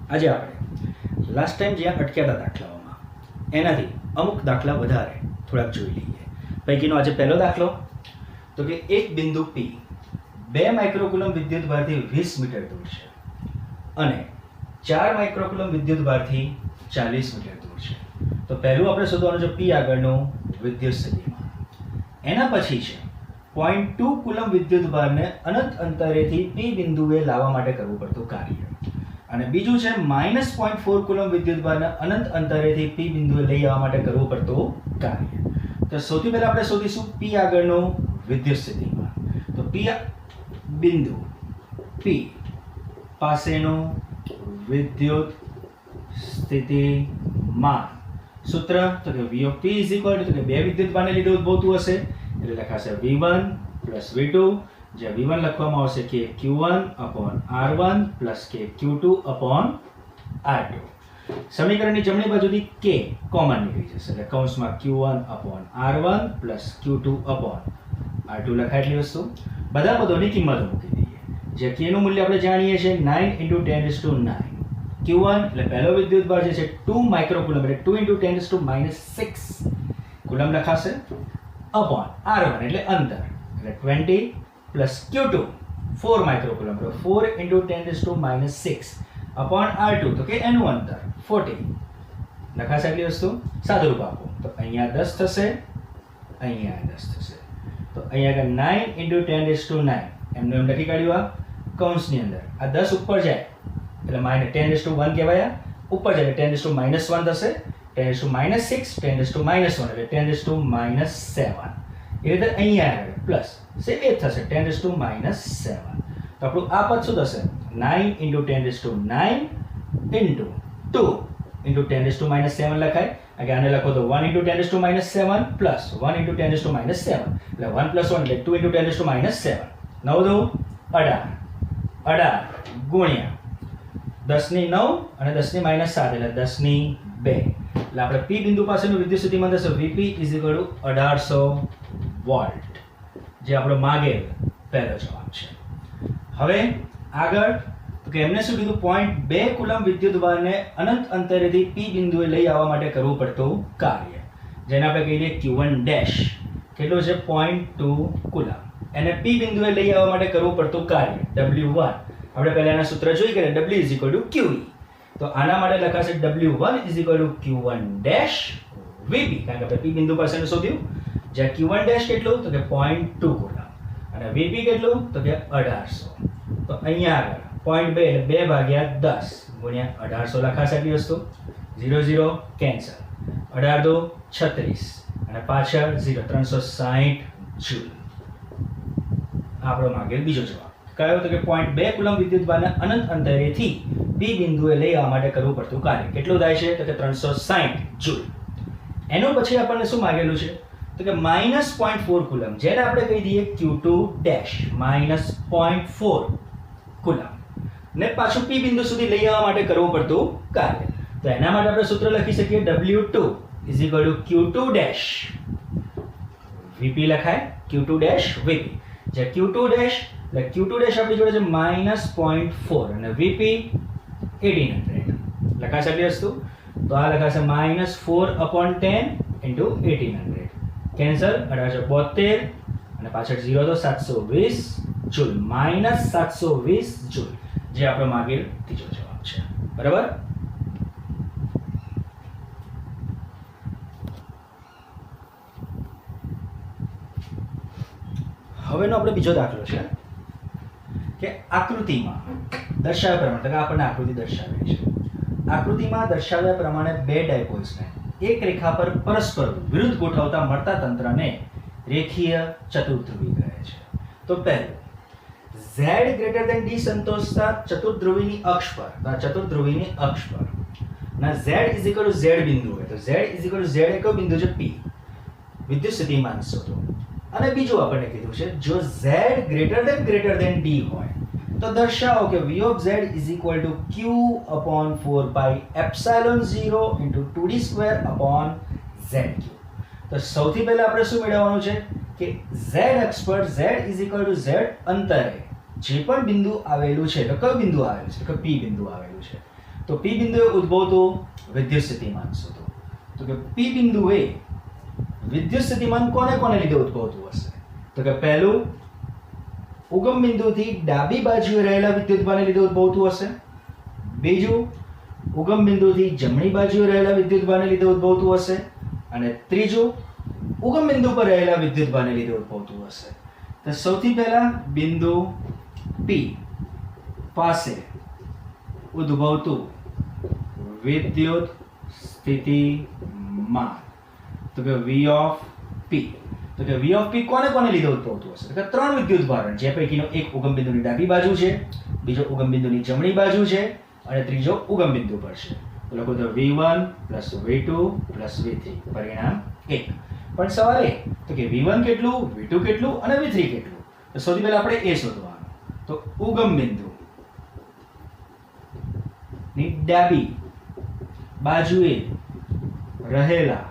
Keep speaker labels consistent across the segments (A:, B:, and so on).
A: આજે આપણે last time જ્યાં અટક્યા હતા દાખલાઓમાં એનાથી અમુક દાખલા વધારે થોડાક જોઈ લઈએ. પૈકીનો આજે પહેલો દાખલો તો કે એક બિંદુ P 2 માઇક્રોકુલમ વિદ્યુત ભારથી 20 મીટર દૂર છે અને 4 માઇક્રોકુલમ વિદ્યુત ભારથી 40 મીટર દૂર છે. તો પહેલું આપણે શોધવાનું છે P આગળનું વિદ્યુત સ્થિતિમાન. એના પછી છે 0.2 કુલમ વિદ્યુત ભારને અનંત અંતરેથી P બિંદુએ લાવવા માટે કરવું પડતું કાર્ય. અને બીજું છે -0.4 કુલમ વિદ્યુત ભારને અનંત અંતરેથી P બિંદુએ લઈ આવવા માટે કરવું પડતું કાર્ય. તો સૌથી પહેલા આપણે શોધીશું P આગળનું વિદ્યુત સ્થિતિમાન. તો P બિંદુ P પાસેનું વિદ્યુત સ્થિતિમાન સૂત્ર તો કે V of P is equal to, બે વિદ્યુત ભારને લીધે ઉદ્ભવતું હશે એટલે લખાશે V1 plus V2, જ્યાં V1 લખવામાં આવશે કે Q1 upon R1 plus કે Q2 upon R2. સમીકરણની જમણી બાજુથી K કોમન નીકળી જશે એટલે કૌંસમાં Q1 upon R1 plus Q2 upon R2 લખાય એટલી વસ્તુ. બધા પદોની કિંમતો મૂકી દઈએ. જે K નું મૂલ્ય આપણે જાણીએ છીએ 9 × 10⁹. Q1 એટલે પહેલો વિદ્યુત ભાર જે છે 2 માઇક્રોકુલમ એટલે 2 × 10⁻6 કુલમ લખાશે upon R1 એટલે અંતર એટલે 20 plus Q2 4 માઇક્રોકુલમ એટલે 4 × 10⁻6 upon R2 તો કે એનું અંતર 40 લખાશે એટલી વસ્તુ. સાદુરૂપ આપો તો અહીંયા 10 થશે, અહીંયા 10 થશે. તો અહીંયા 9 × 10⁹ એમનું એમ લખી કાઢ્યું. આ કૌંસની અંદર આ 10 ઉપર જાય એટલે -10⁻1 કહેવાય. ઉપર જાય એટલે 10⁻1 થશે, 10⁻6 10⁻1 એટલે 10⁻7. એ રીતે અહીંયા આવે પ્લસ સેમ એ થશે 10⁻7. તો આપણું આ પદ શું થશે 9 × 10⁹ × 2 × 10⁻7 લખાય. આને લખો તો 1 × 10⁻7 પ્લસ 1 × 10⁻7 એટલે 1 + 1 એટલે 2 × 10⁻7. 9 × 18 ગુણ્યા 10⁹ અને 10⁻7 એટલે 10⁻2. એટલે આપણે P બિંદુ પાસેનું વિદ્યુત સ્થિતિમાન થશે Vp = 1800 વોલ્ટ, જે આપણો માગેલ પહેલો જવાબ છે. હવે આગળ તો કે એમને શું કીધું 0.2 કુલમ વિદ્યુત ભારને અનંત અંતરેથી P બિંદુએ લઈ આવવા માટે કરવું પડતું કાર્ય, જેને આપણે કહીએ Q1 ડેશ. કેટલું છે 0.2 કુલમ. એને P બિંદુએ લઈ આવવા માટે કરવું પડતું કાર્ય W1. આપણે પહેલા એના સૂત્ર જોઈ ગયા W = QE. તો આના માટે લખાશે W1 = Q1 ડેશ Vp, કારણ કે આપણે P બિંદુ પાસેનું શોધ્યું. જ્યાં Q1 ડેશ કેટલું તો કે 0.2 કુલમ અને Vp કેટલું તો કે 1800. તો અહીંયા આગળ 0.2 એટલે 2/10 ગુણ્યા 1800 લખાશે એટલી વસ્તુ. 0 0 કેન્સલ, 18 × 2 = 36 અને પાછળ 0 360 જૂલ. આપણો માંગેલ બીજો જવાબ કયો તો કે 0.2 કુલમ વિદ્યુત ભારને અનંત અંતરેથી P બિંદુએ લઈ આવવા માટે કરવું પડતું કાર્ય કેટલું થાય છે તો કે 360 જૂલ. એનું પછી આપણને શું માંગેલું છે તો કે -0.4 કુલમ, જેને આપણે કહી દઈએ Q2 ડેશ -0.4 કુલમ ને પાછું P બિંદુ સુધી લઈ આવવા માટે કરવું પડતું કાર્ય. તો એના માટે આપણે સૂત્ર લખી શકીએ W2 = Q2 ડેશ Vp લખાય Q2 ડેશ Vp. જે Q2 ડેશ એટલે Q2 ડેશ આપણી જોડે છે -0.4 અને Vp 1800 લખાશે એટલી વસ્તુ. તો આ લખાશે -4/10 × 1800 કેન્સલ, 1872 અને પાછળ 0 તો 720 જૂલ. -720 જૂલ, જે આપણો માંગેલ ત્રીજો જવાબ છે. બરાબર. હવેનો આપણે બીજો દાખલો છે કે આકૃતિમાં દર્શાવ્યા પ્રમાણે, તો આપણને આકૃતિ દર્શાવેલી છે. આકૃતિમાં દર્શાવ્યા પ્રમાણે બે ડાયપોલ્સને એક રેખા પર પરસ્પર વિરુદ્ધ ગોઠવતા મળતા તંત્રને રેખીય ચતુર્ધ્રુવી કહે છે. તો પહેલું Z > D સંતોષતા ચતુર્ધ્રુવીની અક્ષ પર, તો આ ચતુર્ધ્રુવીની અક્ષ પર ના Z = Z બિંદુ હોય તો Z = Z એક બિંદુ છે P, વિદ્યુત સ્થિતિમાન શોધો. અને બીજું આપણને કીધું છે જો Z > D હોય તો દર્શાવો કે V of Z = Q/4πε0 × 2d² ZQ. તો સૌથી પહેલા આપણે શું મેળવવાનું છે કે Z અક્ષ પર Z = Z અંતરે જે પણ બિંદુ આવેલું છે તો કયું બિંદુ આવેલું છે તો P બિંદુ આવેલું છે. તો પી બિંદુએ ઉદ્ભવતું વિદ્યુત સ્થિતિમાન શોધો. તો કે પી બિંદુએ વિદ્યુત સ્થિતિમાન કોને કોને લીધે ઉદ્ભવતું હશે? તો કે પહેલું ઉગમ બિંદુથી ડાબી બાજુએ રહેલા વિદ્યુતભારને લીધે ઉદ્ભવતું હશે. બીજું ઉગમ બિંદુથી જમણી બાજુએ રહેલા વિદ્યુતભારને લીધે ઉદ્ભવતું હશે. અને ત્રીજું ઉગમ બિંદુ પર રહેલા વિદ્યુતભારને લીધે ઉદ્ભવતું હશે. તો સૌથી પહેલા બિંદુ P પાસે ઉદ્ભવતું વિદ્યુત સ્થિતિમાન. તો કે V of P. તો કે V of P કોને કોને લીધે ઉદ્ભવતું હશે? તો કે ત્રણ વિદ્યુતભારણ, જે પૈકીનો એક ઉગમ બિંદુની ડાબી બાજુ છે, બીજો ઉગમ બિંદુની જમણી બાજુ છે અને ત્રીજો ઉગમ બિંદુ પર છે. તો લખો તો V1 + V2 + V3. પરિણામ 1. પણ સવાલ એ તો કે V1 કેટલું, V2 કેટલું અને V3 કેટલું? તો સૌથી પહેલા આપણે એ શોધવાનું. તો ઉગમ બિંદુ ની ડાબી બાજુએ રહેલા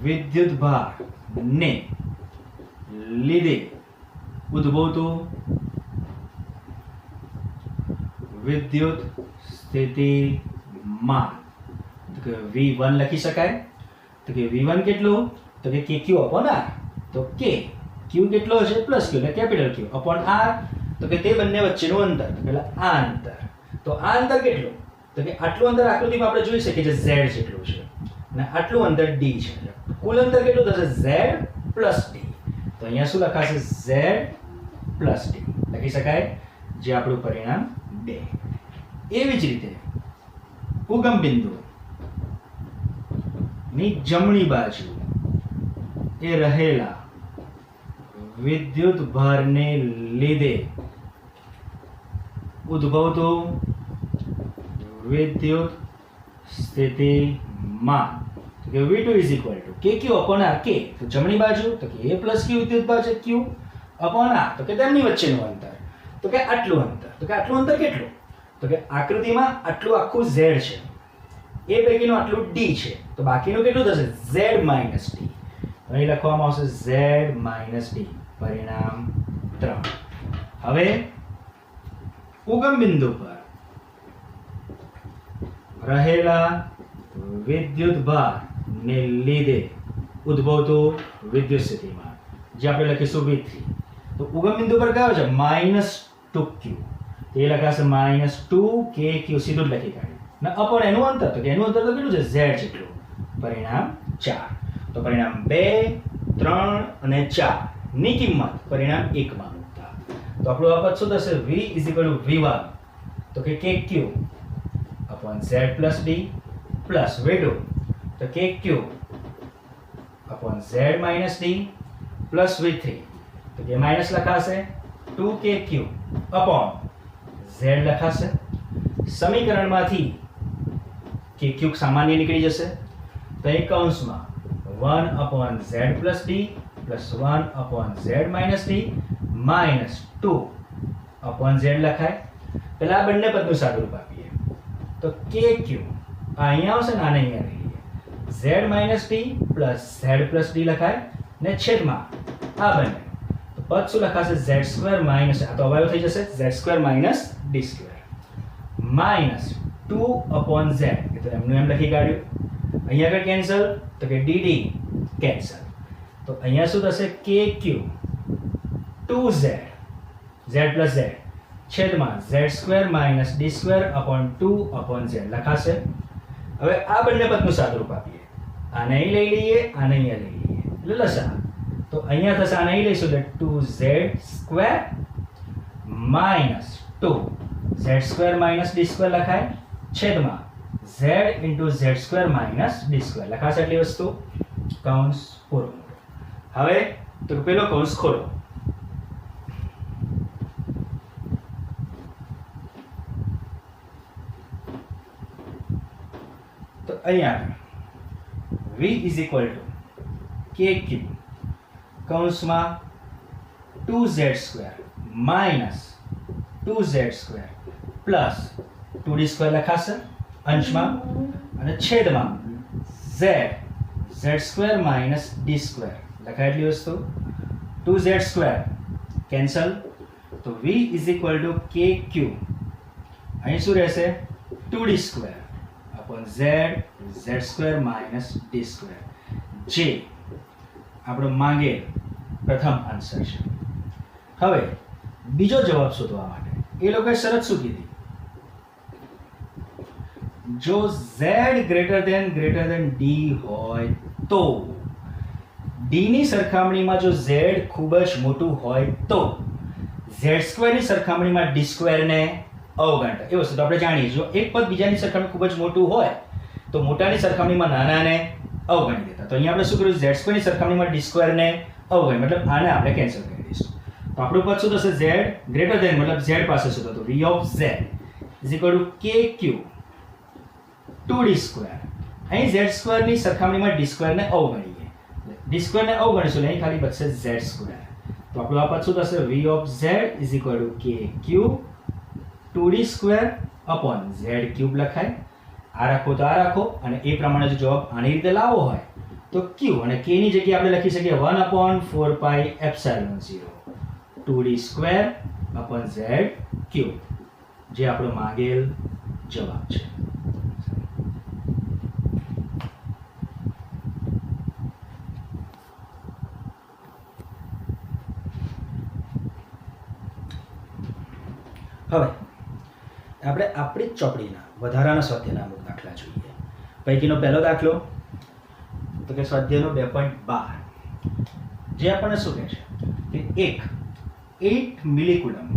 A: વિદ્યુતભાર ને લીધે ઉદ્ભવતું વિદ્યુત સ્થિતિમાન. તો કે V1 લખી શકાય. તો કે V1 કેટલું? તો કે KQ/R. તો K Q કેટલો હશે? પ્લસ Q એટલે કેપિટલ Q અપોન R. તો કે તે બંને વચ્ચેનું અંતર. તો પેલા આ અંતર. તો આ અંતર કેટલું? તો કે આટલું અંતર આકૃતિમાં આપણે જોઈ શકીએ છે Z જેટલું છે અને આટલું અંતર D છે. કુલ અંતર કેટલું થશે? Z + D. તો અહીંયા શું લખાશે? Z + D લખી શકાય, જે આપણું પરિણામ 2. એવી જ રીતે ઉગમ બિંદુ ની જમણી બાજુ એ રહેલા વિદ્યુત ભારને લીધે ઉદ્ભવતું વિદ્યુત સ્થિતિમાન. તો કે V2 = KQ/R. K તો જમણી બાજુ, તો કે A + Q વિદ્યુતભાર છે, Q/R. તો કે તેમની વચ્ચેનું અંતર. તો કે આટલું અંતર. તો કે આટલું અંતર કેટલું? તો કે આકૃતિમાં આટલું આખું Z છે, એ પૈકીનું આટલું D છે, તો બાકીનું કેટલું થશે? Z - D. અહીં લખવામાં આવશે Z - D. પરિણામ 3. હવે ઉગમ બિંદુ પર રહેલા વિદ્યુતભાર ને લીધે ઉદ્ભવતું વિદ્યુત સ્થિતિમાન, જે આપણે લખીશું V3. તો ઉગમ બિંદુ પર કયો છે? -2Q. તે લખાશે -2KQ. સીધું જ લખી કાઢ્યું. ને અપોન એનું અંતર. તો કે એનું અંતર તો કેટલું છે? Z જેટલું. પરિણામ 4. તો પરિણામ 2, 3 અને 4 ની કિંમત પરિણામ 1 માં મૂકતા તો આપણું આપત શું થશે? V = V1. તો કે KQ/Z + D + V2. તો KQ/Z - D + V3. તો કે માઈનસ લખાશે 2KQ/Z લખાશે. સમીકરણમાંથી KQ સામાન્ય નીકળી જશે. તો એક કૌંસમાં 1/Z + D + 1/Z - D - 2/Z લખાય. પહેલા આ બંને પદનું સાદુરૂપ આપીએ. તો KQ અહીંયા આવશે ને, આને અહીંયા લઈ લઈએ. Z - D + Z + D લખાય ને છેદમાં આ બંને. તો પદ શું લખાશે? Z² - આ તો અવયવ થઈ જશે. Z² - D² - 2/Z. એ તો એમનું એમ લખી કાઢ્યું. અહીંયા આગળ કેન્સલ. તો કે DD કેન્સલ. તો અહીંયા શું થશે? KQ 2Z Z + Z છેદમાં Z² - D² 2/Z લખાશે. હવે આ બંને પદનું સાદુરૂપ આપીએ. આને અહીં લઈ લઈએ, આને અહીંયા લઈ લઈએ એટલે લસા. તો અહીંયા થશે, આને અહીં લઈશું એટલે 2Z² - 2Z² - D² લખાય છેદમાં Z × Z² - D² લખાશે. એટલી વસ્તુ. કૌંસ પૂરો. હવે તો પેલો કૌંસ ખોલો. તો અહીંયા V = KQ કૌંસમાં 2Z² - 2Z² + 2D² લખાશે અંશમાં અને છેદમાં Z Z² - D² લખાય. એટલી વસ્તુ. 2Z² cancel. તો V = KQ અહીં શું રહેશે? 2d² upon z² minus d², જે આપણો માંગેલ પ્રથમ આન્સર છે. હવે બીજો જવાબ શોધવા માટે એ લોકોએ શરત શું કીધી? જો z greater than d હોય તો d ની સરખામણીમાં જો z ખૂબ જ મોટું હોય તો z² ની સરખામણીમાં d² ને અવગણતા. એ વસ્તુ તો આપણે જાણીએ, જો એક પદ બીજાની સરખામણીમાં ખૂબ જ મોટું હોય તો મોટાની સરખામણીમાં નાનાને અવગણી દેતા. તો અહીંયા આપણે શું કર્યું? z² ની સરખામણીમાં d² ને અવગણી, મતલબ આને આપણે કેન્સલ કરી દઈશું. તો આપણું પદ શું થશે? z greater than મતલબ z પાસે શું થતું? v of z is equal to kq 2d². અહીં z² ની સરખામણીમાં d² ને અવગણીએ, d² ને અવગણીશું, અહીં ખાલી બચશે z². તો આપણું આ પદ શું થશે? v of z is equal to kq 2d² upon z³ લખાય. આ રાખો તો આ રાખો, અને એ પ્રમાણે જો જવાબ આની રીતે લાવવો હોય તો q અને k ની જગ્યાએ આપણે લખી શકીએ 1/4πε0 2d² upon z³, જે આપણો માંગેલ જવાબ છે. હવે આપણે આપણી ચોપડીના વધારાના સ્વાધ્યાયના અમુક દાખલા જોઈએ. પૈકીનો પહેલો દાખલો તો કે સ્વાધ્યાયનો 2.12, જે આપણને શું કહે છે કે 8 મિલીકુલમ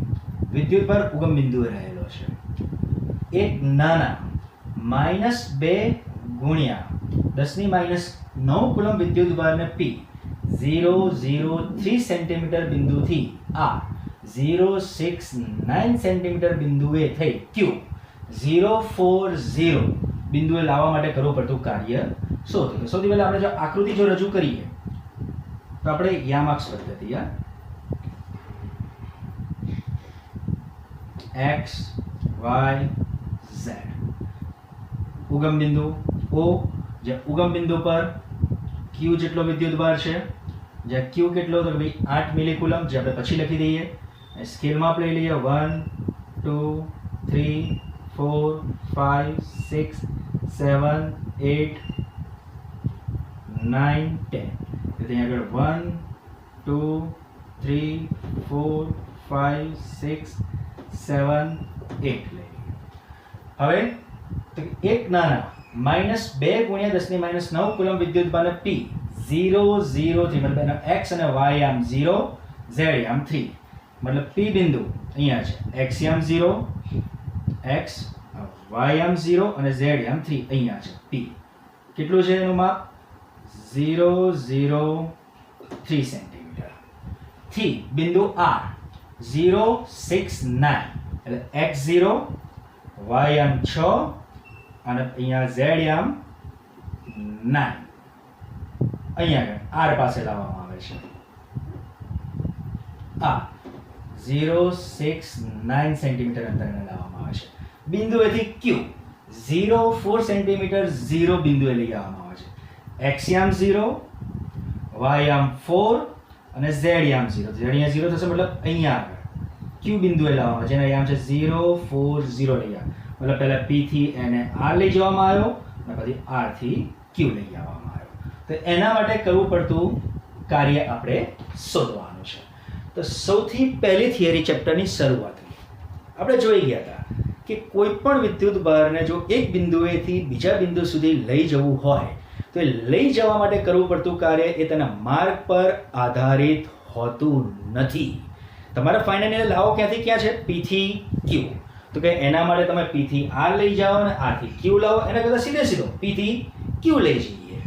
A: વિદ્યુતભાર ઉગમ બિંદુએ રહેલો છે. એક નાના -2 ગુણ્યા 10⁻⁹ કુલમ વિદ્યુતભારને p 003 સેન્ટીમીટર બિંદુથી આ 069 સેન્ટીમીટર બિંદુએ થઈ q 040 બિંદુએ લાવવા માટે કરવું પડતું કાર્ય શોધો. તો સૌથી પહેલા આપણે જો આકૃતિ જો રજૂ કરીએ તો આપણે યામાક્ષ પદ્ધતિ x y z, ઉગમ બિંદુ o, જે ઉગમ બિંદુ પર q જેટલો વિદ્યુતભાર છે, જે q કેટલો તો ભાઈ 8 મિલીકુલમ, જે આપણે પછી લખી દઈએ. સ્કેલ માપ લઈ લઈએ 1 2 3 4 5 6 7 8 9 10. તેથી આગળ 1 2 3 4 5 6 7 8 લઈ લઈએ. હવે એક નાના -2 ગુણ્યા 10⁻⁹ કુલમ વિદ્યુતભારને p 003 મતલબ એનો x અને y આમ 0 z આમ 3, મતલબ p બિંદુ અહીંયા છે, x આમ 0 x y આમ 0 અને z આમ 3 અહીંયા છે. p કેટલું છે એનું માપ? 003 સેન્ટીમીટર થી બિંદુ r 069 એટલે x 0 y આમ 6 અને અહીંયા z આમ 9 અહીંયા r પાસે લાવવામાં આવે છે. આ 069 સેન્ટીમીટર અંતરને લાવવામાં આવે છે. બિંદુએથી q 04 સેન્ટીમીટર 0 બિંદુએ લઈ આવવામાં આવે છે. x આમ 0 y આમ 4 અને z આમ 0. z અહીંયા 0 થશે, મતલબ અહીંયા આગળ q બિંદુએ લાવવામાં, જેના આમ છે 040 લઈ આવે, મતલબ પહેલા p થી એને r લઈ જવામાં આવ્યો અને પછી r થી q લઈ આવવામાં આવ્યો. તો એના માટે કરવું પડતું કાર્ય આપણે શોધવાનું છે. તો સૌથી પહેલી થિયરી ચેપ્ટરની શરૂઆત આપણે જોઈ ગયા હતા કે કોઈ પણ વિદ્યુત ભારને જો એક બિંદુએથી બીજા બિંદુ સુધી લઈ જવું હોય તો એ લઈ જવા માટે કરવું પડતું કાર્ય એ તેના માર્ગ પર આધારિત હોતું નથી. તમારે ફાઇનલી લાવો ક્યાંથી ક્યાં છે? p થી q. તો કે એના માટે તમે p થી r લઈ જાઓ અને r થી q લાવો, એના કરતાં સીધો p થી q લઈ જઈએ.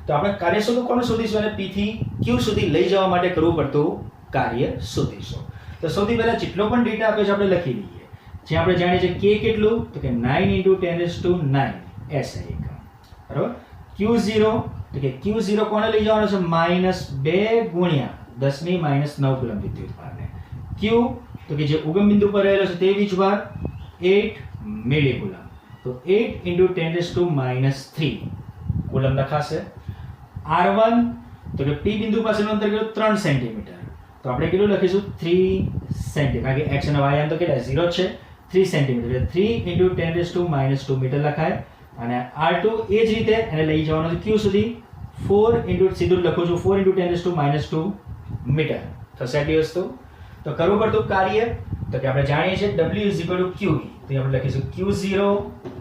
A: તો આપણે કાર્ય શોધો કોને શોધીશું? અને p થી q સુધી લઈ જવા માટે કરવું પડતું કાર્ય શોધીશું. તો સૌથી પહેલા જેટલો પણ ડેટા આપ્યો છે આપણે લખી દઈએ. જે આપણે જાણીએ છીએ k કેટલું? તો કે 9 × 10⁹ SI એકમ, બરાબર. q0 તો કે q0 કોને લઈ જવાનો છે? -2 ગુણ્યા 10⁻⁹ કુલમ વિદ્યુતભારને. q તો કે જે ઉગમ બિંદુ પર રહેલો છે તે વીજભાર 8 મિલીકુલમ, તો 8 × 10⁻³ કુલમ લખાશે. r1 તો કે p બિંદુ પાસેનું અંતર કેટલું? 3 સેન્ટીમીટર, તો આપણે કેટલું લખીશું? 3 સેન્ટીમીટર, કારણ કે x અને y આમ તો કેટલા 0 છે, 3 સેન્ટીમીટર એટલે 3 × 10⁻² મીટર લખાય. અને R2 એ જ રીતે એને લઈ જવાનું છે Q સુધી 4 × સીધું જ લખું છું 4 × 10⁻² મીટર થશે આટલી વસ્તુ. તો કરવું પડતું કાર્ય તો કે આપણે જાણીએ છીએ W = QE તો આપણે લખીશું Q0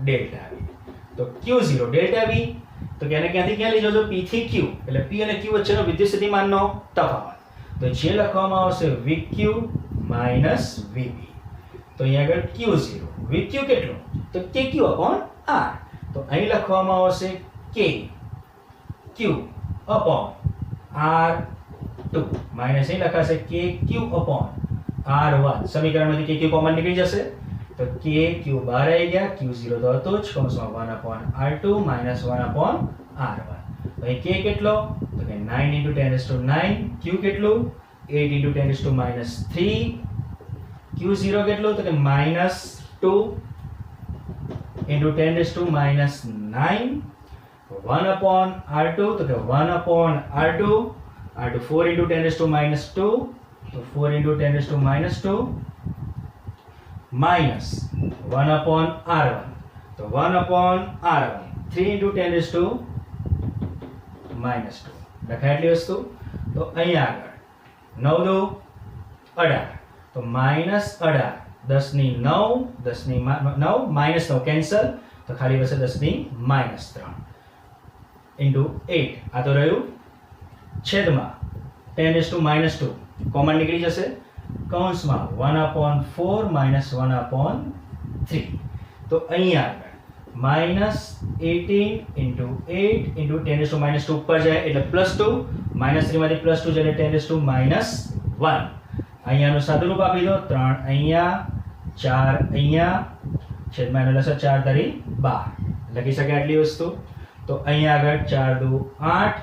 A: ડેલ્ટા V. તો Q0 ડેલ્ટા V તો કે એને ક્યાંથી ક્યાં લઈ જજો P થી Q એટલે P અને Q વચ્ચેનો વિદ્યુત સ્થિતિમાનનો તફાવત. તો જે લખવામાં આવશે VQ - VB. તો અહીંયા આગળ Q0 VQ કેટલું તો KQ/R. તો અહીં લખવામાં આવશે KQ/R2 માઈનસ અહીં લખાશે KQ/R1. સમીકરણમાંથી KQ કોમન નીકળી જશે તો KQ બહાર આવી ગયા Q0 તો હતો જ કૌંસમાં 1/R2 - 1/R1. તો અહીં K કેટલો તો કે 9 × 10⁹ Q કેટલું 8 × 10⁻³ Q0 કેટલું તો કે -2 × 10⁻৯ 1/R2 તો કે 1/R2 R2 4 × 10⁻², તો 4 × 10⁻² minus 1/R1, તો 1/R1 3 × 10⁻². લખાય એટલી વસ્તુ. તો અહીંયા આગળ 9 × 18 તો -18 10⁹ 10⁹ 9 કેન્સલ તો ખાલી બચશે 10⁻³ × 8 આ તો રહ્યું છેદમાં 10⁻² કોમન નીકળી જશે કૌંસમાં 1/4 - 1/3. તો અહીંયા આગળ -18 × 8 × 10⁻² ઉપર જાય એટલે +2 -3 માંથી +2 જાય એટલે 10⁻1. અહીંયાનું સાદુરૂપ આપી દો 3 અહીંયા 4 અહીંયા છેદમાં એનો લસા 4 × 12 લખી શકાય આટલી વસ્તુ. તો અહીંયા આગળ 4 × 2 8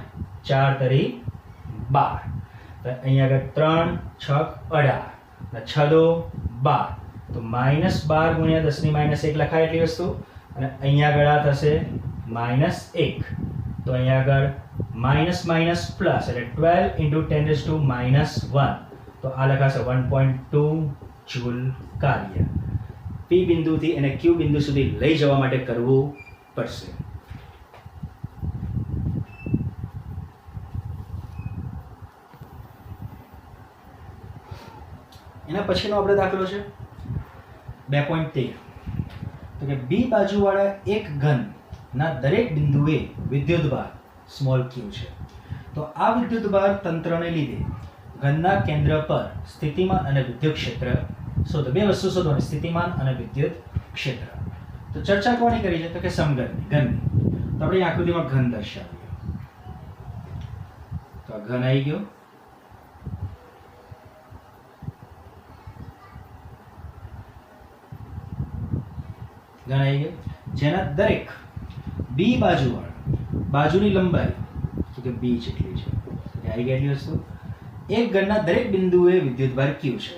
A: 4 × 12 તો અહીંયા આગળ 3 6 18 અને 6 × 12 તો -12 × 10⁻1 લખાય એટલી વસ્તુ. અને અહીંયા આગળ આ થશે -1 તો અહીંયા આગળ માઇનસ પ્લસ એટલે 12 × 10⁻1 તો આ લખાશે 1.2 જૂલ કાર્ય P બિંદુથી અને Q બિંદુ સુધી લઈ જવા માટે કરવું પડશે. એના પછીનો આપણે દાખલો છે 2.13 તો કે B બાજુવાળા એક ઘનના દરેક બિંદુએ વિદ્યુતભાર સ્મોલ q છે. તો આ વિદ્યુતભાર તંત્રને લીધે ઘનના કેન્દ્ર પર સ્થિતિમાન અને વિદ્યુત ક્ષેત્ર શોધો. બે વસ્તુ શોધવાની સ્થિતિમાન અને વિદ્યુત ક્ષેત્ર. તો ચર્ચા કોની કરી છે તો કે સમઘનની ઘનની. તો આપણે આકૃતિમાં ઘન દર્શાવીએ તો આ ઘન આવી ગયો જેના દરેક B બાજુની લંબાઈ તો કે B જેટલી છે આવી ગઈ એટલી વસ્તુ. એક ઘનના દરેક બિંદુએ વિદ્યુતભાર Q છે.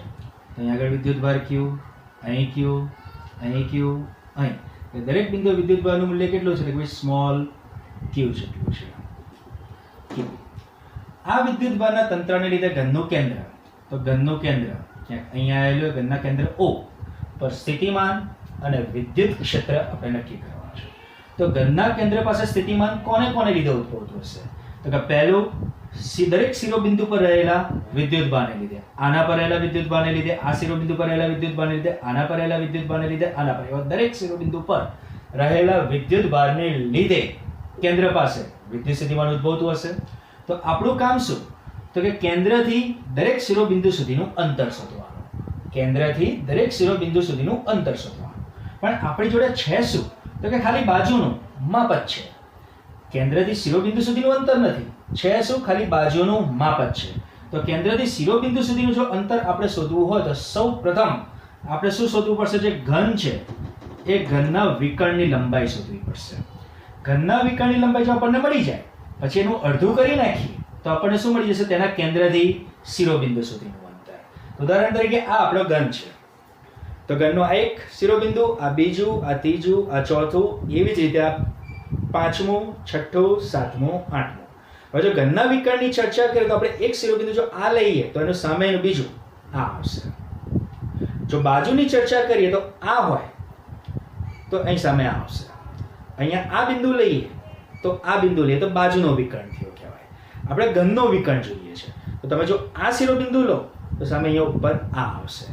A: તો અહીં આગળ વિદ્યુતભાર Q અહીં Q અહીં Q અહીં દરેક બિંદુએ વિદ્યુતભારનું મૂલ્ય કેટલું છે કે સ્મોલ q જેટલું છે. Q આ વિદ્યુતભારના તંત્રને લીધે ઘનનું કેન્દ્ર તો ઘનનું કેન્દ્ર અહીંયા આવેલું ઘનના કેન્દ્ર O પર સ્થિતિમાન અને વિદ્યુત ક્ષેત્ર આપણે નક્કી કરવાનું છે. તો ઘનના કેન્દ્ર પાસે સ્થિતિમાન કોને લીધે ઉદ્ભવતું હશે તો કે પહેલું દરેક શિરોબિંદુ પર રહેલા વિદ્યુતભારને લીધે, આના પર રહેલા વિદ્યુતભારને લીધે, આ શિરોબિંદુ પર રહેલા વિદ્યુતભારને લીધે, આના પર રહેલા વિદ્યુતભારને લીધે, આના પર એવા દરેક શિરોબિંદુ પર રહેલા વિદ્યુતભારને લીધે કેન્દ્ર પાસે વિદ્યુત સ્થિતિમાન ઉદ્ભવતું હશે. તો આપણું કામ શું તો કે કેન્દ્રથી દરેક શિરોબિંદુ સુધીનું અંતર શોધવાનું. કેન્દ્રથી દરેક શિરોબિંદુ સુધીનું અંતર શોધવાનું. પણ આપણી જોડે છે શું તો કે ખાલી બાજુનું માપ જ છે. કેન્દ્રથી શિરોબિંદુ સુધીનું અંતર નથી, છે શું ખાલી બાજુનું માપ જ છે. તો કેન્દ્રથી શિરોબિંદુ સુધીનું જો અંતર આપણે શોધવું હોય તો સૌ પ્રથમ આપણે શું શોધવું પડશે? જે ઘન છે એ ઘનના વિકર્ણની લંબાઈ શોધવી પડશે. ઘનના વિકર્ણની લંબાઈ જો આપણને મળી જાય પછી એનું અડધું કરી નાખીએ તો આપણને શું મળી જશે? તેના કેન્દ્રથી શિરોબિંદુ સુધીનું અંતર. ઉદાહરણ તરીકે આ આપણો ઘન છે. તો ઘનનો આ એક શિરોબિંદુ, આ બીજું, આ ત્રીજું, આ ચોથું, એવી જ રીતે આ પાંચમું, છઠ્ઠું, સાતમું, આઠમું. હવે જો ઘનના વિકર્ણની ચર્ચા કરીએ તો આપણે એક શિરોબિંદુ જો આ લઈએ તો એનું સામેનું બીજું આ આવશે. જો બાજુની ચર્ચા કરીએ તો આ હોય તો અહીં સામે આ આવશે. અહીંયા આ બિંદુ લઈએ તો આ બિંદુ લઈએ તો બાજુનો વિકર્ણ થયો કહેવાય. આપણે ઘનનો વિકર્ણ જોઈએ છે તો તમે જો આ શિરોબિંદુ લો તો સામે અહીંયા ઉપર આ આવશે.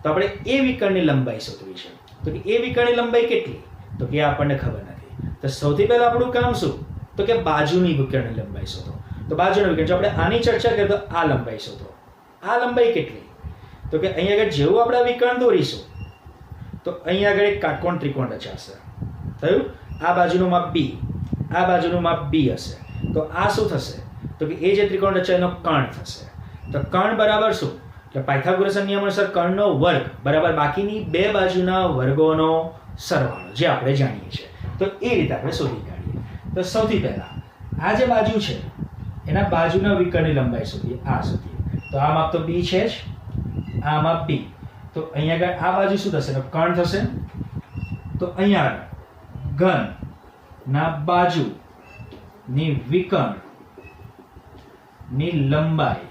A: તો આપણે એ વિકર્ણની લંબાઈ શોધવી છે. તો કે એ વિકર્ણની લંબાઈ કેટલી? તો કે આપણને ખબર નથી. તો સૌથી પહેલા આપણું કામ શું? તો કે બાજુની વિકર્ણની લંબાઈ શોધો. તો બાજુનો વિકર્ણ જો આપણે આની ચર્ચા કરીએ તો આ લંબાઈ શોધો. આ લંબાઈ કેટલી? તો કે અહીંયા આગળ જેવું આપણે વિકર્ણ દોરીશું તો અહીંયા આગળ એક કાટકોણ ત્રિકોણ રચાશે. થયું? આ બાજુનું માપ b, આ બાજુનું માપ b હશે. તો આ શું થશે? તો કે એ જે ત્રિકોણ રચાય એનો કર્ણ થશે. તો કર્ણ બરાબર શું? એટલે પાયથાગોરસના નિયમ અનુસાર કર્ણનો વર્ગ બરાબર બાકીની બે બાજુના વર્ગોનો સરવાળો, જે આપણે જાણીએ છીએ. તો એ રીતે આપણે શોધી કાઢીએ. તો સૌથી પહેલા આ જે બાજુ છે એના બાજુના વિકર્ણની લંબાઈ શોધીએ. આ શોધીએ. તો આ માપ તો b છે જ, આ માપ b. તો અહીંયા આગળ આ બાજુ શું થશે? તો કર્ણ થશે. તો અહીંયા આગળ ઘન ના બાજુની વિકર્ણની લંબાઈ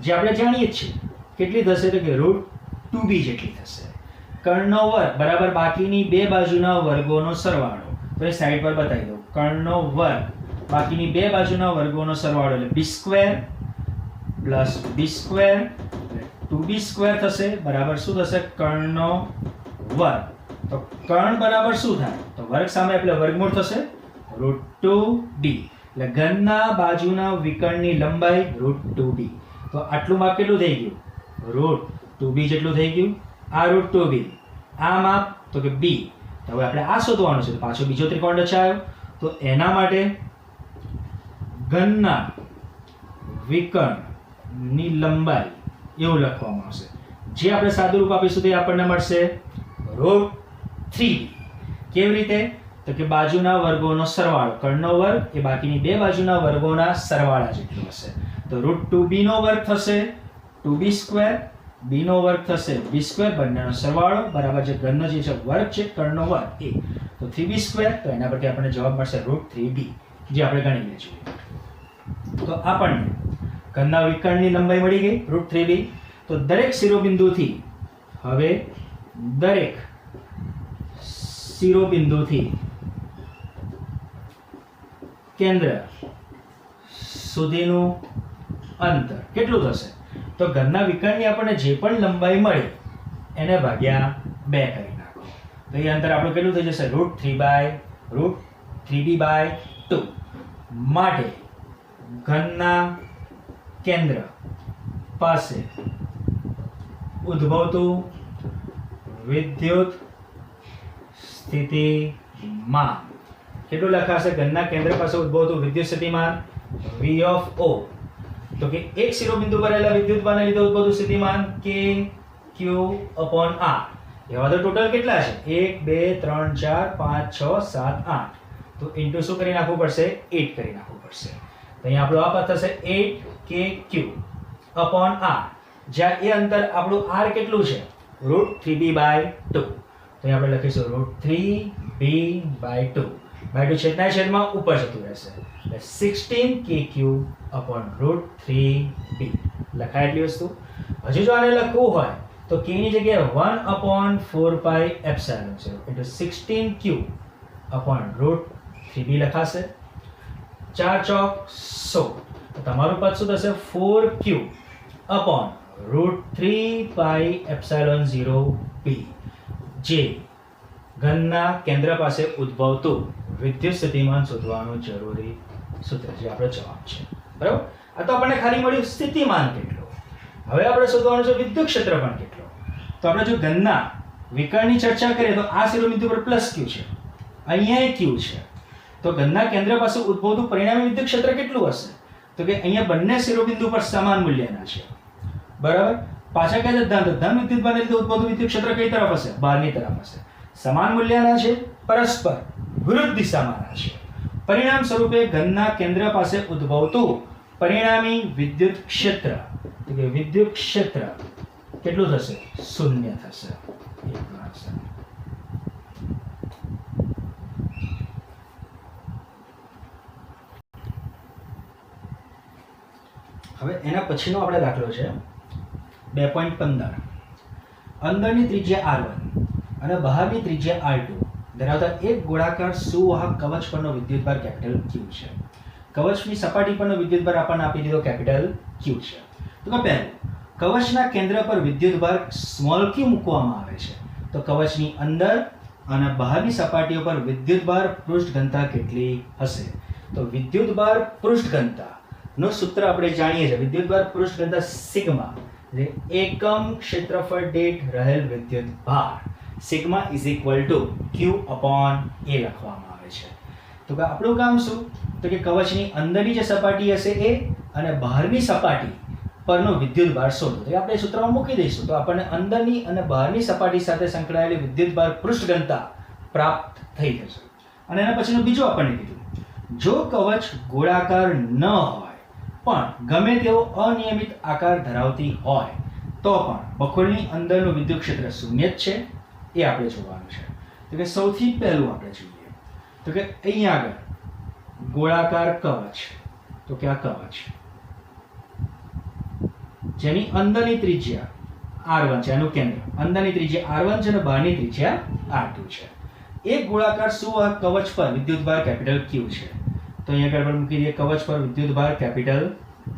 A: જે આપણે જાણીએ છીએ કેટલી થશે? તો કે √2b જેટલી થશે. કર્ણનો વર્ગ બરાબર બાકીની બે બાજુના વર્ગોનો સરવાળો. તો એ સાઈડ પર બતાવી દઉં. કર્ણનો વર્ગ બાકીની બે બાજુના વર્ગોનો સરવાળો એટલે b² + b² 2b² થશે બરાબર શું થશે? કર્ણનો વર્ગ. તો કર્ણ બરાબર શું થાય? તો વર્ગ સામે એટલે વર્ગમૂળ થશે √2b. એટલે ઘનના બાજુના વિકર્ણની લંબાઈ √2b. તો આટલું માપ કેટલું થઈ ગયું? √2b જેટલું થઈ ગયું. આ √2b, આ માપ તો કે b. તો હવે આપણે આ શોધવાનું છે. તો પાછો બીજો ત્રિકોણ રચાયો. તો એના માટે ઘનના વિકર્ણની લંબાઈ એવું લખવામાં આવશે. જે આપણે સાદું રૂપ આપીશું તે આપણને મળશે √3b. કેવી રીતે? તો કે બાજુના વર્ગોનો સરવાળો. કર્ણનો વર્ગ એ બાકીની બે બાજુના વર્ગોના સરવાળા જેટલું હશે. તો √2b નો વર્ગ થશે 2b², b નો વર્ગ થશે b², બંનેનો સરવાળો બરાબર જે ઘનનો જે છે વર્ગ છે કર્ણનો વર્ગ એ તો 3b². તો એના પરથી આપણને જવાબ મળશે √3b, જે આપણે ગણી લઈશું. તો આપણને ઘનના વિકર્ણની લંબાઈ મળી ગઈ √3b. તો દરેક શિરોબિંદુથી હવે દરેક શિરોબિંદુથી કેન્દ્ર સુધીનું અંતર કેટલું થશે? તો ઘનના વિકર્ણની આપણને જે પણ લંબાઈ મળી એને ભાગ્યા 2 કરી નાખો. તો એ અંતર આપણું કેટલું થઈ જશે? √3b/2. માટે ઘનના કેન્દ્ર પાસે ઉદ્ભવતું વિદ્યુત સ્થિતિમાન કેટલું લખાશે? ઘનના કેન્દ્ર પાસે ઉદ્ભવતું વિદ્યુત સ્થિતિમાન V of O. તો કે એક શિરોબિંદુ પર રહેલા વિદ્યુતભારને લીધે ઉદ્ભવતું સ્થિતિમાન K/Q/R. એવા તો ટોટલ કેટલા છે? 1 2 3 4 5 6 7 8. તો ઇન્ટુ શું કરી નાખવું પડશે? 8 કરી નાખવું પડશે. તો અહીંયા આપણો આ પદ થશે 8kQ/R. જ્યાં એ અંતર આપણું R કેટલું છે? √3b/2. તો અહીંયા આપણે લખીશું √3b/2. બાય 2 છેદના છેદમાં ઉપર જતું રહેશે એટલે 16kQ/√3b. લખાય એટલી વસ્તુ. હજુ જો આને લખવું હોય તો k ની જગ્યાએ 1/4πε0 એટલે 16q/√3b લખાશે. 4 ચોક 16. તો તમારું પદ શું થશે? 4q/√3πε0b. જે ઘનના કેન્દ્ર પાસે ઉદ્ભવતું વિદ્યુત સ્થિતિમાન શોધવાનું જરૂરી સૂત્ર, જે આપણો જવાબ છે. બરાબર? આ તો આપણને ખાલી મળ્યું સ્થિતિમાન કેટલું. હવે આપણે શોધવાનું છે વિદ્યુત ક્ષેત્રફળ કેટલું. તો આપણે જો ઘનના વિકર્ણની ચર્ચા કરીએ તો આ શિરોબિંદુ પર +q છે, અહીંયા q છે. તો ઘનના કેન્દ્ર પાસે ઉદ્ભવતું પરિણામી વિદ્યુત ક્ષેત્ર કેટલું હશે? તો કે અહીંયા બંને શિરોબિંદુ પર સમાન મૂલ્યના છે. બરાબર? પાછા કહે છે ધન વિદ્યુતભારને લીધે ઉદ્ભવતું વિદ્યુત ક્ષેત્ર કઈ તરફ હશે? બહારની તરફ હશે. સમાન મૂલ્યના છે, પરસ્પર વિરુદ્ધ દિશામાંના છે. પરિણામ સ્વરૂપે ઘનના કેન્દ્ર પાસે ઉદ્ભવતું પરિણામી વિદ્યુત ક્ષેત્ર એટલે કે વિદ્યુત ક્ષેત્ર કેટલું થશે? 0 થશે. હવે એના પછીનો આપણે દાખલો છે 2.15. અંદરની ત્રિજ્યા r1 અને બહારની ત્રિજ્યા r2 ધરાવતા એક ગોળાકાર સુવાહક કવચ પરનો વિદ્યુતભાર કેપિટલ Q છે. કવચની સપાટી પરનો વિદ્યુતભાર આપણને આપી દીધો કેપિટલ Q છે. તો કે પહેલું, કવચના કેન્દ્ર પર વિદ્યુતભાર સ્મોલ q મૂકવામાં આવે છે, તો કવચની અંદર અને બહારની સપાટીઓ પર વિદ્યુતભાર પૃષ્ઠ ઘનતા કેટલી હશે? તો વિદ્યુતભાર પૃષ્ઠ ઘનતા નું સૂત્ર આપણે જાણીએ છીએ. વિદ્યુતભાર પૃષ્ઠ ઘનતા સિગ્મા, એટલે એકમ ક્ષેત્રફળ દીઠ રહેલ વિદ્યુતભાર, sigma is equal to q upon a લખવામાં આવે છે. તો કે આપણું કામ શું? તો કે કવચની અંદરની જે સપાટી હશે એ અને બહારની સપાટી પરનો વિદ્યુતભાર શોધો. તો આપણે સૂત્રમાં મૂકી દઈશું તો આપણને અંદરની અને બહારની સપાટી સાથે સંકળાયેલી વિદ્યુતભાર પૃષ્ઠ ઘનતા પ્રાપ્ત થઈ જશે. અને એના પછીનું બીજું આપણને કીધું, જો કવચ ગોળાકાર ન હોય પણ ગમે તેવો અનિયમિત આકાર ધરાવતી હોય તો પણ બખોલની અંદરનું વિદ્યુત ક્ષેત્ર શૂન્ય જ છે, એ આપણે જોવાનું છે. તો કે સૌથી પહેલું આપણે જોઈએ તો કે અહીંયા આગળ ગોળાકાર કવચ, તો કે આ કવચ જેની અંદરની ત્રિજ્યા r1 છે, એનું કેન્દ્ર અંદરની ત્રિજ્યા r1 છે અને બહારની ત્રિજ્યા r2 છે. એક ગોળાકાર સુવાહક કવચ પર વિદ્યુતભાર કેપિટલ Q છે. તો અહીંયા આગળ મૂકી દઈએ કવચ પર વિદ્યુતભાર કેપિટલ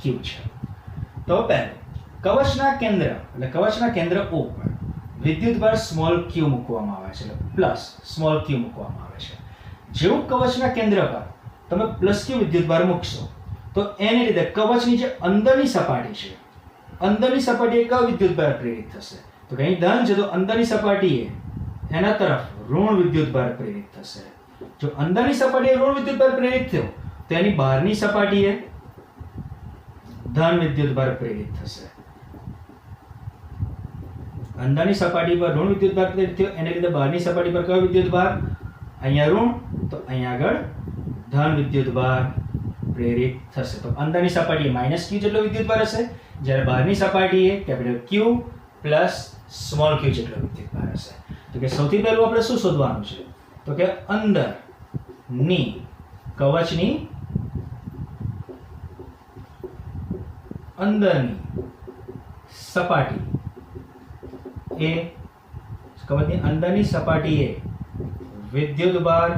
A: Q છે. તો પહેલું, કવચના કેન્દ્ર એટલે કવચના કેન્દ્ર O પર વિદ્યુતભાર સ્મોલ q મૂકવામાં આવે છે, એટલે પ્લસ સ્મોલ q મૂકવામાં આવે છે. જેવું કવચના કેન્દ્ર પર તમે પ્લસ q વિદ્યુતભાર મૂકશો તો એને લીધે કવચની જે અંદરની સપાટી છે, અંદરની સપાટીએ કયો વિદ્યુતભાર પ્રેરિત થશે? તો કે અહીં ધન છે તો અંદરની સપાટીએ એના તરફ ઋણ વિદ્યુતભાર પ્રેરિત થશે. જો અંદરની સપાટીએ ઋણ વિદ્યુતભાર પ્રેરિત થયો તો એની બહારની સપાટીએ ધન વિદ્યુતભાર પ્રેરિત થશે. અંદરની સપાટી પર ઋણ વિદ્યુતભાર પ્રેરિત થયો એને લીધે બહારની સપાટી પર કયો વિદ્યુતભાર? અહીંયા ઋણ તો અહીંયા આગળ ધન વિદ્યુતભાર પ્રેરિત થશે. તો અંદરની સપાટીએ માઇનસ q જેટલો વિદ્યુતભાર હશે, જ્યારે બહારની સપાટીએ capital Q plus small q જેટલો વિદ્યુતભાર હશે. તો કે સૌથી પહેલું આપણે શું શોધવાનું છે? તો કે અંદરની કવચની અંદરની સપાટી એ કવચની અંદરની સપાટીએ વિદ્યુતભાર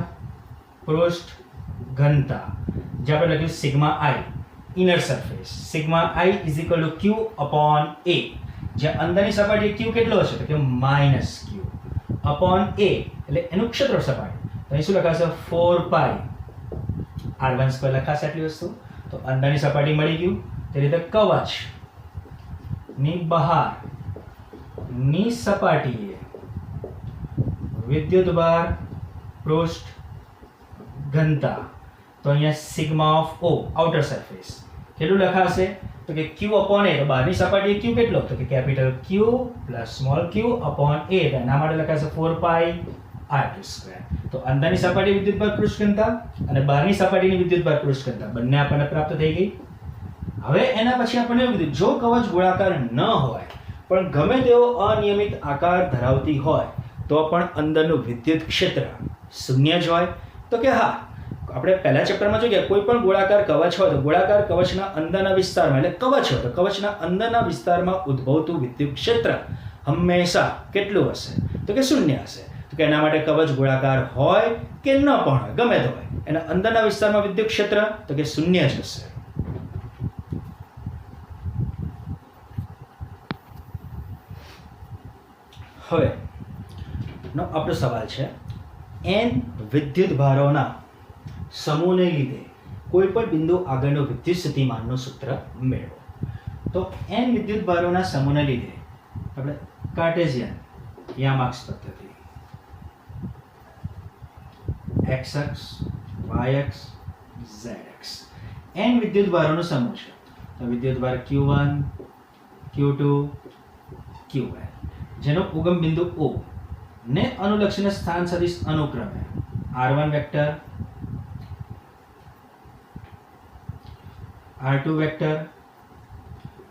A: પૃષ્ઠ ઘનતા જે આપણે લખ્યું sigma i inner surface, sigma i is equal to q upon a. જે અંદરની સપાટીએ q કેટલો હશે? તો કે માઇનસ q અપોન a એટલે એનું ક્ષેત્રફળ સપાટી. તો અહીં શું લખાશે? 4 પાઈ r1 સ્ક્વેર લખાશે આટલી વસ્તુ. તો અંદરની સપાટી મળી ગયું, તે રીતે કવચ ની બહાર ની સપાટીએ વિદ્યુતભાર પૃષ્ઠ ઘનતા, તો અહીંયા sigma of O outer surface કેટલું લખાશે? તો કે q અપોન a. તો બહારની સપાટીએ q કેટલો? તો કે capital Q plus small q upon a. તો એના માટે લખાશે 4 પાઈ r2 સ્ક્વેર. તો અંદરની સપાટી વિદ્યુતભાર પૃષ્ઠ ઘનતા અને બહારની સપાટીની વિદ્યુતભાર પૃષ્ઠ ઘનતા બંને આપણને પ્રાપ્ત થઈ ગઈ. હવે એના પછી આપણને એવું કીધું, જો કવચ ગોળાકાર ન હોય પણ ગમે તેવો અનિયમિત આકાર ધરાવતી હોય તો પણ અંદરનું વિદ્યુત ક્ષેત્ર શૂન્ય જ હોય. તો કે હા, આપણે પહેલા ચેપ્ટરમાં જોઈએ કોઈ પણ ગોળાકાર કવચ હોય તો ગોળાકાર કવચના અંદરના વિસ્તારમાં એટલે કવચ હોય તો કવચના અંદરના વિસ્તારમાં ઉદ્ભવતું વિદ્યુત ક્ષેત્ર હંમેશા કેટલું હશે? તો કે શૂન્ય હશે. તો કે એના માટે કવચ ગોળાકાર હોય કે ન પણ હોય, ગમે તે હોય, એના અંદરના વિસ્તારમાં વિદ્યુત ક્ષેત્ર તો કે શૂન્ય જ હશે. હવે નો આપણો સવાલ છે, n વિદ્યુતભારોના સમૂહને લીધે કોઈ પણ બિંદુ આગળનો વિદ્યુત સ્થિતિમાનનું સૂત્ર મેળવો. તો n વિદ્યુતભારોના સમૂહને લીધે આપણે કાર્ટેશિયન યામાક્ષ પદ્ધતિ x અક્ષ y અક્ષ z અક્ષ n વિદ્યુતભારોનો સમૂહ છે. તો વિદ્યુતભાર q1 q2 qn જેનો ઉગમ બિંદુ O ને અનુલક્ષીને સ્થાન સદિશ અનુક્રમે r1 વેક્ટર r2 વેક્ટર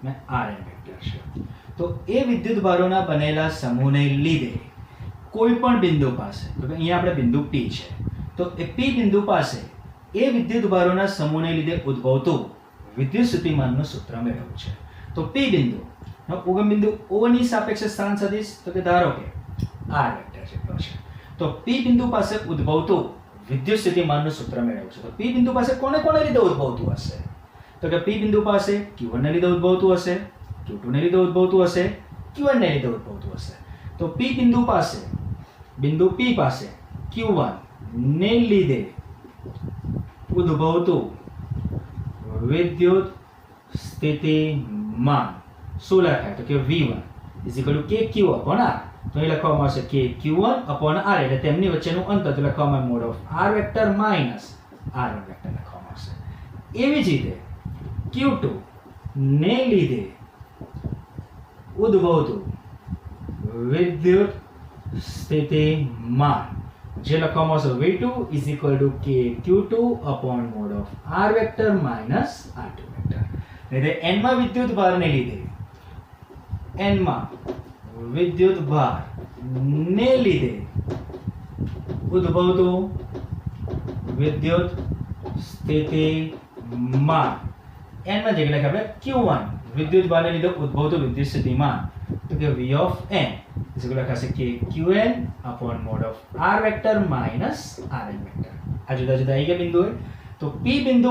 A: અને rn વેક્ટર છે. તો એ વિદ્યુતભારોના બનેલા સમૂહને લીધે કોઈ પણ બિંદુ પાસે, તો અહીંયા આપણે બિંદુ P છે, તો એ P બિંદુ પાસે એ વિદ્યુતભારોના સમૂહને લીધે ઉદ્ભવતું વિદ્યુત સ્થિતિમાનનું સૂત્ર મેળવવું છે. તો P બિંદુ ઉગમ બિંદુ O ની સાપેક્ષે સ્થાન સદિશ તો કે ધારો કે r વેક્ટર જેટલો છે. તો P બિંદુ પાસે ઉદ્ભવતું વિદ્યુત સ્થિતિમાનનું સૂત્ર મેળવ્યું છે. તો P બિંદુ પાસે કોને લીધે ઉદ્ભવતું હશે? તો કે P બિંદુ પાસે Q1 ને લીધે ઉદ્ભવતું હશે, Q2 ને લીધે ઉદ્ભવતું હશે, Q1 ને લીધે ઉદ્ભવતું હશે. તો P બિંદુ પાસે બિંદુ P પાસે Q1 ને લીધે ઉદ્ભવતું વિદ્યુત સ્થિતિમાન શું લખાય? તો કે V1 KQ upon R. તો એ લખવામાં આવશે KQ1 upon R, એટલે તેમની વચ્ચેનું અંતર તો લખવામાં આવે mode of R vector minus R1 vector લખવામાં આવશે. એવી જ રીતે Q2 ને લીધે ઉદ્ભવતું વિદ્યુત સ્થિતિમાન જે લખવામાં આવશે V2 KQ2 upon mod of R vector minus R2 vector. એટલે n માં વિદ્યુત ભારને લીધે ઉદ્ભવતું વિદ્યુત સ્થિતિમાન n માં જગ્યાએ લખે આપણે Q1 વિદ્યુત ભારને લીધે ઉદ્ભવતું વિદ્યુત સ્થિતિમાન તો કે V of n લખાશે KQN upon mod of R vector minus Rn vector. આ જુદા જુદા આવી ગયા બિંદુ હોય. તો P બિંદુ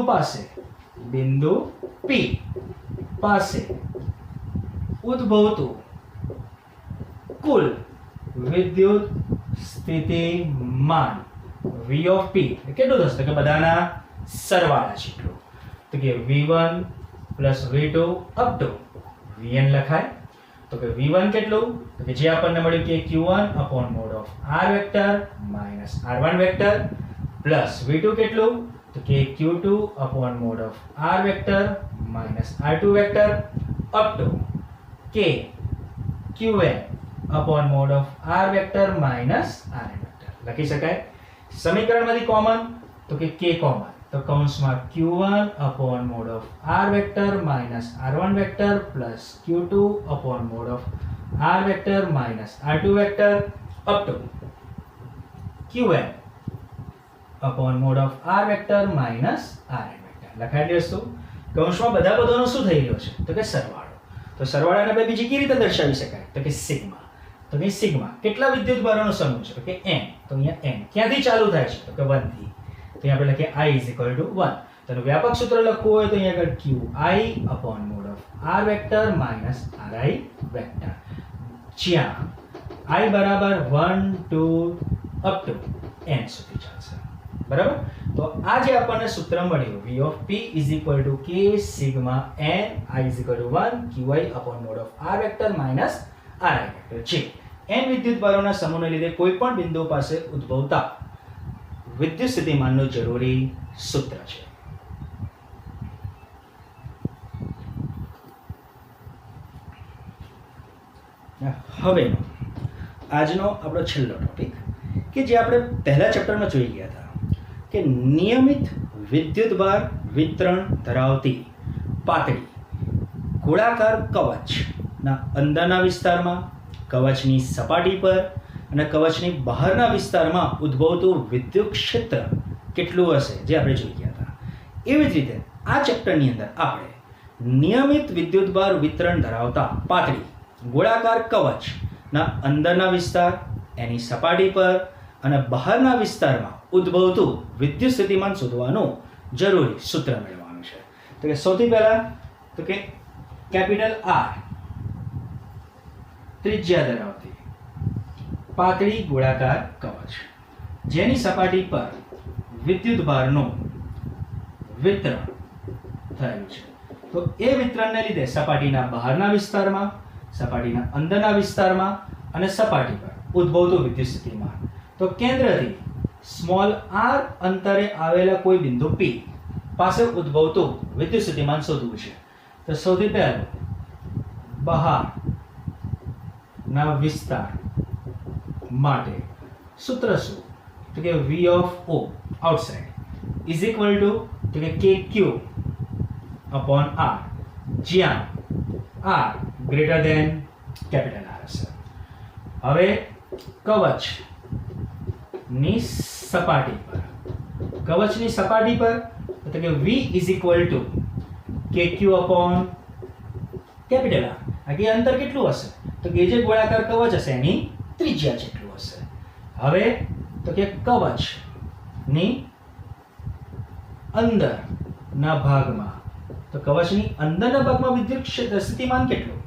A: પાસે ઉદ્ભવતું કુલ વિદ્યુત સ્થિતિમાન V of P કેટલું થશે? તો કે બધાના સરવાળા જેટલું. તો કે V1 plus V2 up to Vn લખાય. તો કે V1 કેટલું? તો કે જે આપણને મળ્યું કે Q1 upon mod of R vector minus R1 vector plus V2 કેટલું? તો કે Q2 upon mod of R vector minus R2 vector up to K Qn upon mod of R vector minus Rn vector લખી શકાય. સમીકરણમાંથી common તો કે K common, તો કૌંસમાં Q1 upon mod of R vector minus R1 vector plus Q2 upon mod of R vector minus R2 vector up to Qn upon mod of R vector minus Rn vector લખાઈ દઈશું. કૌંસમાં બધા પદોનો શું થઈ રહ્યો છે? તો કે સરવાળો. તો સરવાળાને આપણે બીજી કેવી રીતે દર્શાવી શકાય? તો કે સિગ્મા. તો કે સિગ્મા કેટલા વિદ્યુત ભારોનો સમૂહ છે? તો કે n. તો અહીંયા n ક્યાંથી ચાલુ થાય છે? તો કે 1 થી. તો અહીંયા આપણે લખીએ I is equal to 1. તેનો વ્યાપક સૂત્ર લખવું હોય તો અહીંયા આગળ Qi upon mod of R vector minus Ri vector, જ્યાં I બરાબર 1 2 up to n સુધી ચાલશે. બરાબર? તો આ જે આપણને સૂત્ર મળ્યું V of P is equal to K sigma n I is equal to 1 Qi upon mod of R vector minus Ri vector છે n વિદ્યુત ભારોના સમૂહને લીધે કોઈ પણ બિંદુ પાસે ઉદ્ભવતા વિદ્યુત સ્થિતિમાનનું જરૂરી સૂત્ર છે. હવે આજનો આપણો છેલ્લો ટોપિક કે જે આપણે પહેલા ચેપ્ટરમાં જોઈ ગયા હતા કે નિયમિત વિદ્યુતભાર વિતરણ ધરાવતી પાતળી ગોળાકાર કવચના અંદરના વિસ્તારમાં, કવચની સપાટી પર અને કવચની બહારના વિસ્તારમાં ઉદ્ભવતું વિદ્યુત ક્ષેત્ર કેટલું હશે જે આપણે જોઈ ગયા હતા. એવી જ રીતે આ ચેપ્ટરની અંદર આપણે નિયમિત વિદ્યુતભાર વિતરણ ધરાવતા પાતળી ગોળાકાર કવચના અંદરના વિસ્તાર, એની સપાટી પર અને બહારના વિસ્તારમાં ઉદ્ભવતું વિદ્યુત સ્થિતિમાન શોધવાનું જરૂરી સૂત્ર મેળવવાનું છે. તો કે સૌથી પહેલા તો કે કેપિટલ R ત્રિજ્યા ધરાવતી પાતળી ગોળાકાર કવચ જેની સપાટી પર વિદ્યુતભારનું વિતરણ થયેલું છે. તો એ વિતરણને લીધે સપાટીના બહારના વિસ્તારમાં, સપાટીના અંદરના વિસ્તારમાં અને સપાટી પર ઉદ્ભવતું વિદ્યુત સ્થિતિમાન. તો કેન્દ્રથી સ્મોલ r અંતરે આવેલા કોઈ બિંદુ P પાસે ઉદ્ભવતું વિદ્યુત સ્થિતિમાન શોધવું છે. તો સૌથી પહેલું બહારના વિસ્તાર માટે સૂત્ર શું? તો કે V of O outside is equal to કે KQ upon R, જ્યાં R greater than capital R હશે. હવે કવચની સપાટી પર એટલે કે V is equal to KQ upon capital R, આ કે અંતર કેટલું હશે? તો કે જે ગોળાકાર કવચ હશે એની ત્રિજ્યા જેટલું હશે. હવે તો કે કવચની અંદરના ભાગમાં, તો કવચની અંદરના ભાગમાં વિદ્યુત સ્થિતિમાન કેટલું?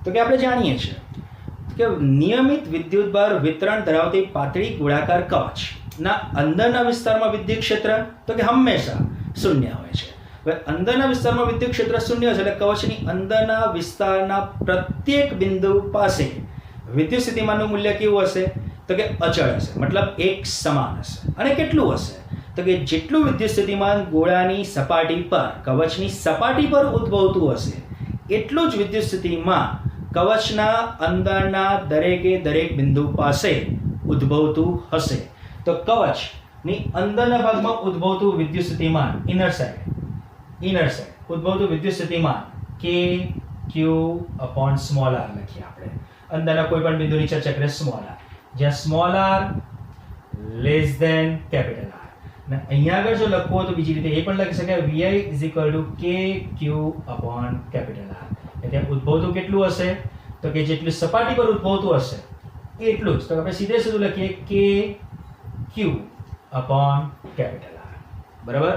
A: તો કે આપણે જાણીએ છીએ કે નિયમિત વિદ્યુતભાર વિતરણ ધરાવતી પાતળી ગોળાકાર કવચના અંદરના વિસ્તારમાં વિદ્યુત ક્ષેત્ર તો કે હંમેશા શૂન્ય હોય છે. હવે અંદરના વિસ્તારમાં વિદ્યુત ક્ષેત્ર શૂન્ય છે એટલે કવચની અંદરના વિસ્તારના પ્રત્યેક બિંદુ પાસે વિદ્યુત સ્થિતિમાનનું મૂલ્ય કેવું હશે? તો કે અચળ હશે, મતલબ એક સમાન હશે. અને કેટલું હશે? તો કે જેટલું વિદ્યુત સ્થિતિમાન ગોળાની સપાટી પર, કવચની સપાટી પર ઉદ્ભવતું હશે એટલું જ વિદ્યુત સ્થિતિમાન કવચના અંદરના દરેક બિંદુ પાસે ઉદ્ભવતું હશે. તો કવચની અંદરના ભાગમાં ઉદ્ભવતું વિદ્યુત સ્થિતિમાન ઇનર સાઇડ ઉદ્ભવતું વિદ્યુત સ્થિતિમાન કે ક્યુ અપોન સ્મોલ આર લખીએ આપણે. અંદરના કોઈ પણ બિંદુની ચર્ચા કરીએ સ્મોલ આર, જ્યાં small r less than capital R. અને અહીંયા આગળ જો લખવું હોય તો બીજી રીતે એ પણ લખી શકાય vi ઇઝ ઇક્વલ ટુ કે ક્યુ અપોન કેપિટલ આર. એટલે ઉદ્ભવતું કેટલું હશે? તો કે જેટલું સપાટી પર ઉદ્ભવતું હશે એટલું જ. તો આપણે સીધે સીધું લખીએ કે ક્યુ અપોન કેપિટલ આર. બરાબર?